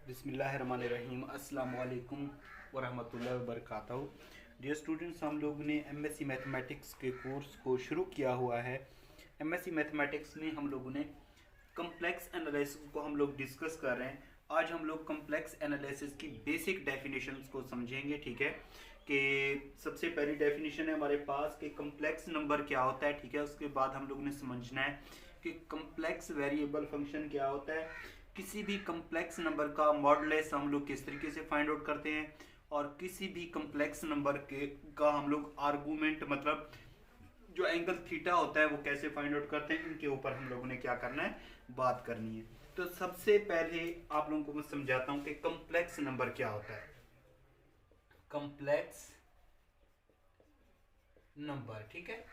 बिस्मिल्लाहिर्रहमानिर्रहीम अस्सलाम वालेकुम वरहमतुल्लाहि वबरकातुहू। डियर स्टूडेंट्स, हम लोग ने एमएससी मैथमेटिक्स के कोर्स को शुरू किया हुआ है। एमएससी मैथमेटिक्स में हम लोगों ने कम्प्लेक्स एनालिसिस को हम लोग डिस्कस कर रहे हैं। आज हम लोग कम्प्लेक्स एनालिसिस की बेसिक डेफिनेशंस को समझेंगे। ठीक है, कि सबसे पहली डेफिनेशन है हमारे पास कि कम्प्लेक्स नंबर क्या होता है। ठीक है, उसके बाद हम लोग ने समझना है कि कम्प्लेक्स वेरिएबल फंक्शन क्या होता है। किसी भी कम्प्लेक्स नंबर का मॉडुलस हम लोग किस तरीके से फाइंड आउट करते हैं, और किसी भी कम्प्लेक्स नंबर के का हम लोग आर्गूमेंट मतलब जो एंगल थीटा होता है वो कैसे फाइंड आउट करते हैं, इनके ऊपर हम लोगों ने क्या करना है, बात करनी है। तो सबसे पहले आप लोगों को मैं समझाता हूं कि कम्प्लेक्स नंबर क्या होता है। कम्प्लेक्स नंबर, ठीक है,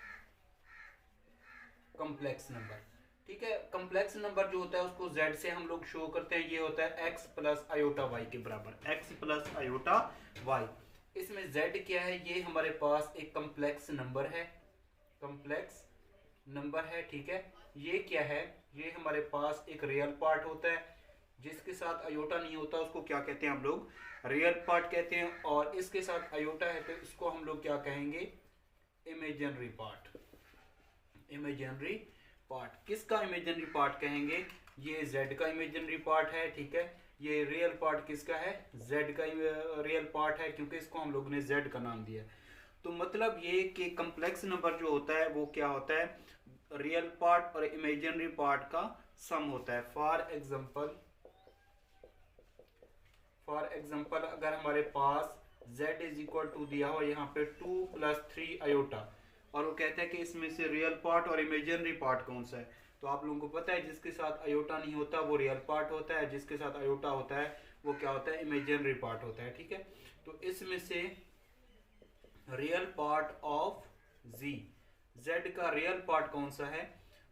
कम्प्लेक्स नंबर, ठीक है। कम्प्लेक्स नंबर जो होता है उसको z से हम लोग शो करते हैं। ये होता है x प्लस आयोटा y के बराबर, x प्लस आयोटा y। इसमें z क्या है, ये हमारे पास एक कम्प्लेक्स नंबर है, कम्प्लेक्स नंबर है। ठीक है, ये क्या है, ये हमारे पास एक रियल पार्ट होता है। जिसके साथ आयोटा नहीं होता उसको क्या कहते हैं हम लोग, रियल पार्ट कहते हैं। और इसके साथ आयोटा है तो इसको हम लोग क्या कहेंगे, इमेजिनरी पार्ट। इमेजिनरी पार्ट, किसका इमेजिनरी पार्ट कहेंगे, ये z का इमेजिनरी पार्ट है। ठीक है, ये रियल पार्ट किसका है, z का रियल पार्ट है, क्योंकि इसको हम लोग ने z का नाम दिया। तो मतलब ये कि कम्प्लेक्स नंबर जो होता है वो क्या होता है, रियल पार्ट और इमेजिनरी पार्ट का सम होता है। फॉर एग्जाम्पल अगर हमारे पास z इज इक्वल टू दिया हो यहाँ पे 2 + 3 आयोटा, और वो कहता है कि इसमें से रियल पार्ट और इमेजिनरी पार्ट कौन सा है, तो आप लोगों को पता है जिसके साथ आयोटा नहीं होता वो रियल पार्ट होता है, जिसके साथ आयोटा होता है वो क्या होता है, इमेजिनरी पार्ट होता है। ठीक है, तो इसमें से real part of z, z का रियल पार्ट कौन सा है,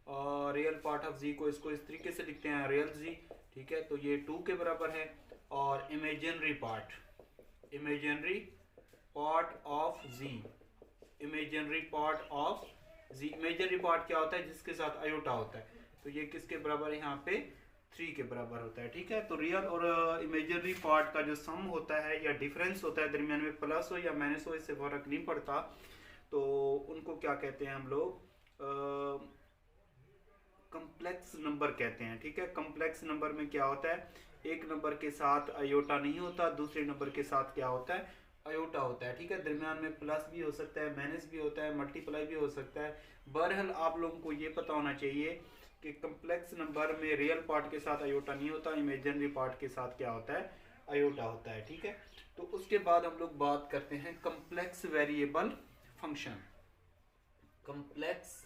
और रियल पार्ट ऑफ z को इसको इस तरीके से लिखते हैं रियल z। ठीक है, तो ये 2 के बराबर है। और imaginary part of z, imaginary part of z, imaginary part क्या होता है, जिसके साथ आयोटा होता है, तो ये किसके बराबर है, यहाँ पे 3 के बराबर होता है। ठीक है, तो रियल और इमेजिनरी पार्ट का जो सम होता है या डिफरेंस होता है दरमियान में, प्लस हो या माइनस हो, इससे फर्क नहीं पड़ता, तो उनको क्या कहते हैं हम लोग, कम्प्लेक्स नंबर कहते हैं। ठीक है, कम्प्लेक्स नंबर में क्या होता है, एक नंबर के साथ आयोटा नहीं होता, दूसरे नंबर के साथ क्या होता है, आयोटा होता है। ठीक है, दरमियान में प्लस भी हो सकता है, माइनस भी होता है, मल्टीप्लाई भी हो सकता है। बहरहाल आप लोगों को ये पता होना चाहिए कि कम्प्लेक्स नंबर में रियल पार्ट के साथ आयोटा नहीं होता, इमेजिनरी पार्ट के साथ क्या होता है, आयोटा होता है। ठीक है, तो उसके बाद हम लोग बात करते हैं complex variable function. Complex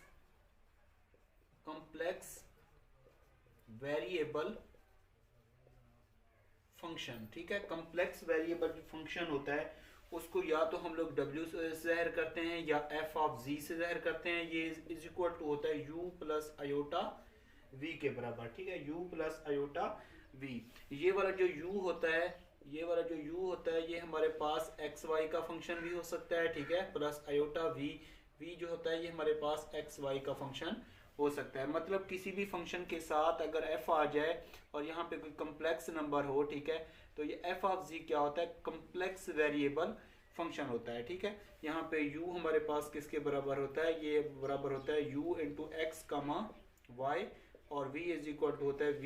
variable function, ठीक है। कम्प्लेक्स वेरिएबल फंक्शन होता है उसको या तो हम लोग w से ज़ाहिर करते हैं या f ऑफ z से ज़ाहिर करते हैं। ये इज इक्वल टू होता है u प्लस आयोटा v के बराबर। ठीक है, u प्लस आयोटा v। ये वाला जो u होता है, ये हमारे पास एक्स वाई का फंक्शन भी हो सकता है। ठीक है, प्लस आयोटा v जो होता है ये हमारे पास एक्स वाई का फंक्शन हो सकता है। मतलब किसी भी फंक्शन के साथ अगर f आ जाए और यहाँ पे कोई कम्प्लेक्स नंबर हो, ठीक है, तो ये f ऑफ z क्या होता है, कम्प्लेक्स वेरिएबल फंक्शन होता है। ठीक है, यहाँ पे u हमारे पास किसके बराबर होता है, ये बराबर होता है u into x comma y, और v इज इक्वल टू होता है v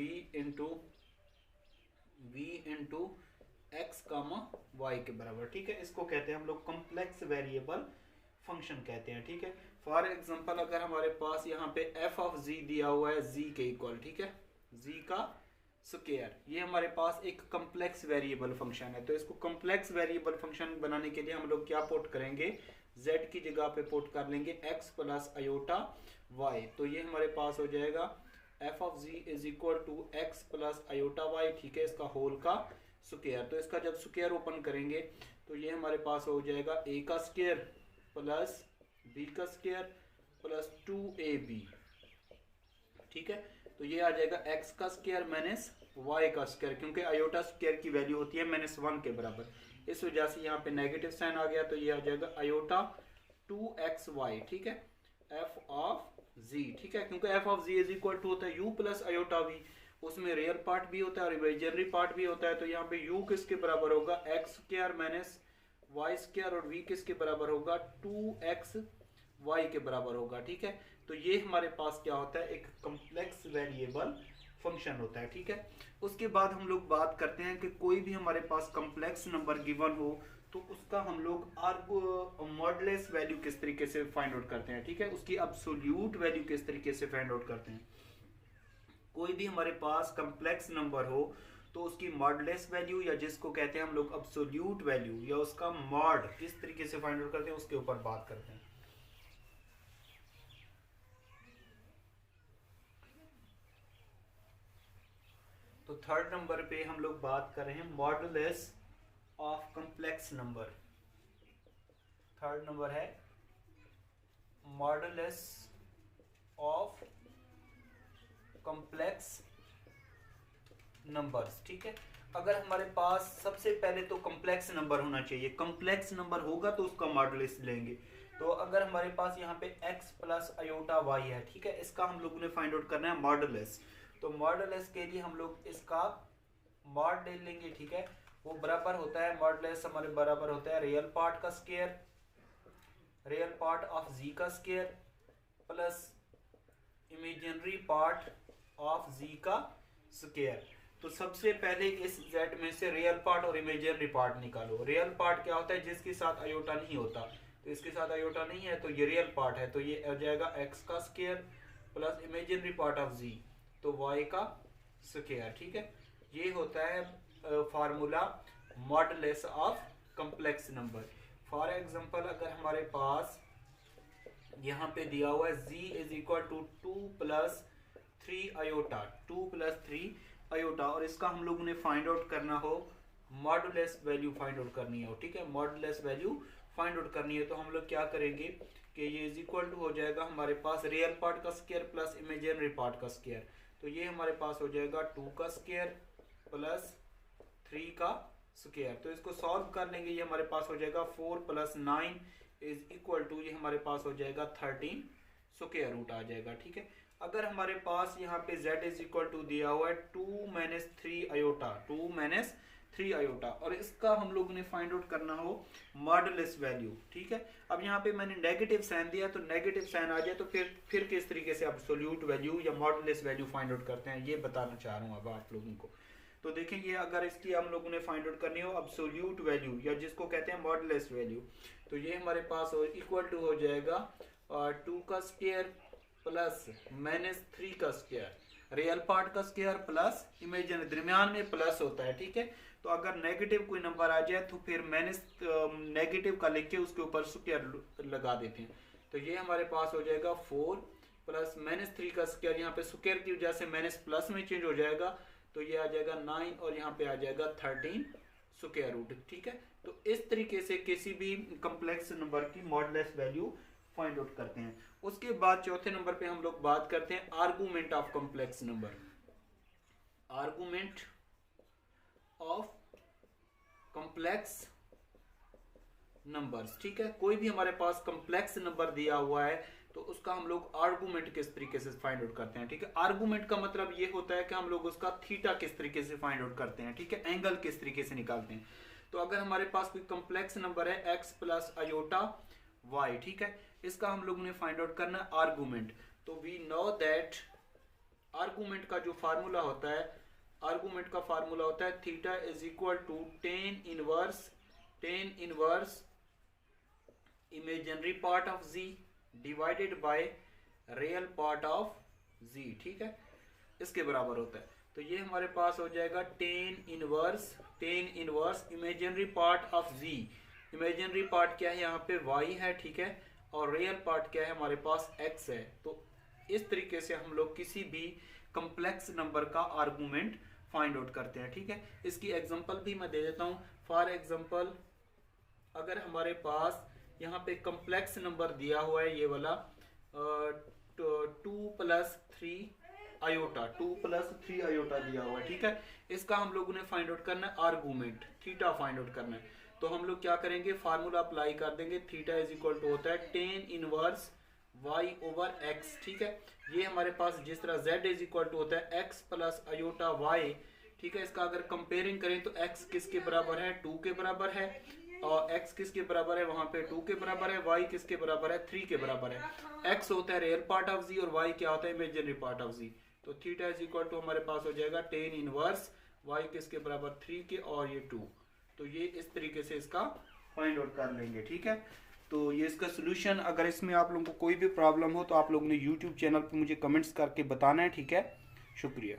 into x comma y के बराबर। ठीक है, इसको कहते हैं हम लोग कम्प्लेक्स वेरिएबल फंक्शन कहते हैं। ठीक है, फॉर एग्जांपल अगर हमारे पास यहाँ पे f ऑफ z दिया हुआ है z के इक्वल, ठीक है, z का स्क्वायर, ये हमारे पास एक कम्प्लेक्स वेरिएबल फंक्शन है। तो इसको कम्प्लेक्स वेरिएबल फंक्शन बनाने के लिए हम लोग क्या पुट करेंगे, z की जगह पे पुट कर लेंगे x प्लस आयोटा y। तो ये हमारे पास हो जाएगा f of z is equal to x plus iota y। ठीक है, इसका होल का स्क्वायर। तो इसका जब स्क्वायर ओपन करेंगे तो ये हमारे पास हो जाएगा a का स्क्वायर प्लस b का स्क्वायर प्लस 2ab। ठीक है, तो ये आ जाएगा x का स्क्वायर माइनस y का स्क्वायर, क्योंकि आयोटा स्क्वायर की वैल्यू होती है -1 के बराबर। इस वजह से यहाँ पे नेगेटिव साइन आ गया, तो ये आ जाएगा आयोटा 2xy। ठीक है, f ऑफ z। ठीक है, क्योंकि f of z is equal to होता है u प्लस आयोटा v, उसमें रियल पार्ट भी होता है और इमेजिनरी पार्ट भी होता है। तो यहाँ पे u किसके बराबर होगा, x square minus y square, और v किसके बराबर होगा, 2x y के बराबर होगा। ठीक है, तो ये हमारे पास क्या होता है, एक कम्प्लेक्स वेरिएबल फंक्शन होता है। ठीक है, उसके बाद हम लोग बात करते हैं कि कोई भी हमारे पास कम्प्लेक्स नंबर गिवन हो तो उसका हम लोग मॉडलेस वैल्यू किस तरीके से फाइंड आउट करते हैं। ठीक है, उसकी अब्सोल्यूट वैल्यू किस तरीके से फाइंड आउट करते हैं। कोई भी हमारे पास कम्प्लेक्स नंबर हो तो उसकी मॉडलेस वैल्यू या जिसको कहते हैं हम लोग अब्सोल्यूट वैल्यू या उसका मॉड किस तरीके से फाइंड आउट करते हैं उसके ऊपर बात करते हैं। तो थर्ड नंबर पे हम लोग बात कर रहे हैं modulus of complex number. Third number है मॉडुलस ऑफ कम्प्लेक्स नंबर्स। ठीक है, अगर हमारे पास सबसे पहले तो कम्प्लेक्स नंबर होना चाहिए, कम्प्लेक्स नंबर होगा तो उसका मॉडुलस लेंगे। तो अगर हमारे पास यहाँ पे x प्लस अयोटा y है, ठीक है, इसका हम लोगों ने फाइंड आउट करना है मॉडुलस। तो मॉडुलस के लिए हम लोग इसका मॉड ले लेंगे। ठीक है, वो बराबर होता है, मॉडुलस हमारे बराबर होता है रियल पार्ट का square, real part of z का square plus imaginary part of z का स्क्वायर। तो सबसे पहले इस z में से रियल पार्ट और इमेजिनरी पार्ट निकालो। रियल पार्ट क्या होता है, जिसके साथ अयोटा नहीं होता, तो इसके साथ अयोटा नहीं है तो ये रियल पार्ट है, तो ये हो जाएगा x का square plus imaginary part of z तो y का स्क्वायर। ठीक है, ये होता है formula modulus of complex number. For example अगर हमारे पास यहाँ पे दिया हुआ है z is equal to 2 plus 3 iota, 2 plus 3 iota, और इसका हम लोगों ने फाइंड आउट करना हो, मॉडुलस वैल्यू फाइंड आउट करनी हो। ठीक है, मॉडुलस वैल्यू फाइंड आउट करनी है तो हम लोग क्या करेंगे कि ये इज इक्वल टू हो जाएगा हमारे पास रियल पार्ट का स्क्वायर प्लस इमेजिनरी पार्ट का स्क्वायर। तो ये हमारे पास हो जाएगा 2 का स्क्वायर प्लस 3 का स्क्वायर। तो इसको सॉल्व कर लेंगे, ये हमारे पास हो जाएगा 4 प्लस 9 इज इक्वल टू, ये हमारे पास हो जाएगा 13 स्क्वायर रूट आ जाएगा। ठीक है, अगर हमारे पास यहाँ पे z इज इक्वल टू दिया हुआ है 2 माइनस 3 अयोटा, 2 माइनस 3 अयोटा, और इसका हम लोगों ने फाइंड आउट करना हो मॉडुलस वैल्यू। ठीक है, अब यहाँ पे मैंने नेगेटिव साइन दिया, तो नेगेटिव साइन आ जाए तो फिर किस तरीके से एब्सोल्यूट वैल्यू या मॉडुलस वैल्यू फाइंड आउट करते हैं ये बताना चाह रहा हूँ अब आप लोगों को। तो देखेंगे अगर इसकी हम लोगों ने फाइंड आउट करनी हो एब्सोल्यूट वैल्यू या जिसको कहते हैं मॉडुलस वैल्यू, तो ये हमारे पास इक्वल टू हो जाएगा 2 का स्क्वायर प्लस माइनस 3 का स्क्वायर, रियल पार्ट का स्क्वायर प्लस इमेजिनरी, दरमियान में प्लस होता है। ठीक है, तो अगर नेगेटिव कोई नंबर आ जाए तो फिर माइनस नेगेटिव का लिख के उसके ऊपर स्क्वायर लगा देते हैं। तो ये हमारे पास हो जाएगा 4 प्लस माइनस 3 का स्क्वायर, यहाँ पे स्क्वायर की वजह से माइनस प्लस में चेंज हो जाएगा, तो ये आ जाएगा 9 और यहाँ पे आ जाएगा 13 स्क्वायर रूट। ठीक है, तो इस तरीके से किसी भी कम्प्लेक्स नंबर की मॉडुलस वैल्यू फाइंड आउट करते हैं। उसके बाद चौथे नंबर पे हम लोग बात करते हैं argument of complex number. Argument of complex numbers. ठीक है, कोई भी हमारे पास कम्प्लेक्स नंबर दिया हुआ है तो उसका हम लोग आर्गुमेंट किस तरीके से फाइंड आउट करते हैं। ठीक है, आर्गुमेंट का मतलब ये होता है कि हम लोग उसका थीटा किस तरीके से फाइंड आउट करते हैं। ठीक है, एंगल किस तरीके से निकालते हैं। तो अगर हमारे पास कोई कम्प्लेक्स नंबर है x प्लस अयोटा y, ठीक है, इसका हम लोगों ने फाइंड आउट करना है आर्गुमेंट। तो वी नो दैट आर्गुमेंट का जो फार्मूला होता है, आर्गुमेंट का फार्मूला होता है theta is equal to tan inverse imaginary part of z divided by real part of z। ठीक है, इसके बराबर होता है। तो ये हमारे पास हो जाएगा ten inverse imaginary part of z। Imaginary part क्या है, यहाँ पे y है। ठीक है, और रियल पार्ट क्या है, हमारे पास x है। तो इस तरीके से हम लोग किसी भी कम्प्लेक्स नंबर का आर्गुमेंट फाइंड आउट करते हैं। ठीक है, इसकी एग्जांपल भी मैं दे देता हूँ। फॉर एग्जांपल अगर हमारे पास यहाँ पे कम्प्लेक्स नंबर दिया हुआ है ये वाला 2 प्लस 3 अयोटा, 2 प्लस 3 अयोटा दिया हुआ है। ठीक है, इसका हम लोगों ने फाइंड आउट करना है आर्गुमेंट, थीटा फाइंड आउट करना है। तो हम लोग क्या करेंगे, फार्मूला अप्लाई कर देंगे। थीटा इज इक्वल टू होता है tan inverse y over x, ठीक है। ये हमारे पास जिस तरह z इज इक्वल टू होता है x प्लस अयोटा y, ठीक है। इसका अगर कंपेयरिंग करें तो x किसके बराबर है, 2 के बराबर है, और x किसके बराबर है, वहां पे 2 के बराबर है, y किसके बराबर है, 3 के बराबर है। x होता है रियल पार्ट ऑफ z और y क्या होता है, इमेजिनरी पार्ट ऑफ z। तो थीटा इज इक्वल टू हमारे पास हो जाएगा टेन इनवर्स y किसके बराबर 3 के और ये 2। तो ये इस तरीके से इसका फाइंड आउट कर लेंगे, ठीक है। तो ये इसका सोल्यूशन, अगर इसमें आप लोगों को कोई भी प्रॉब्लम हो तो आप लोगों ने यूट्यूब चैनल पर मुझे कमेंट्स करके बताना है, ठीक है। शुक्रिया।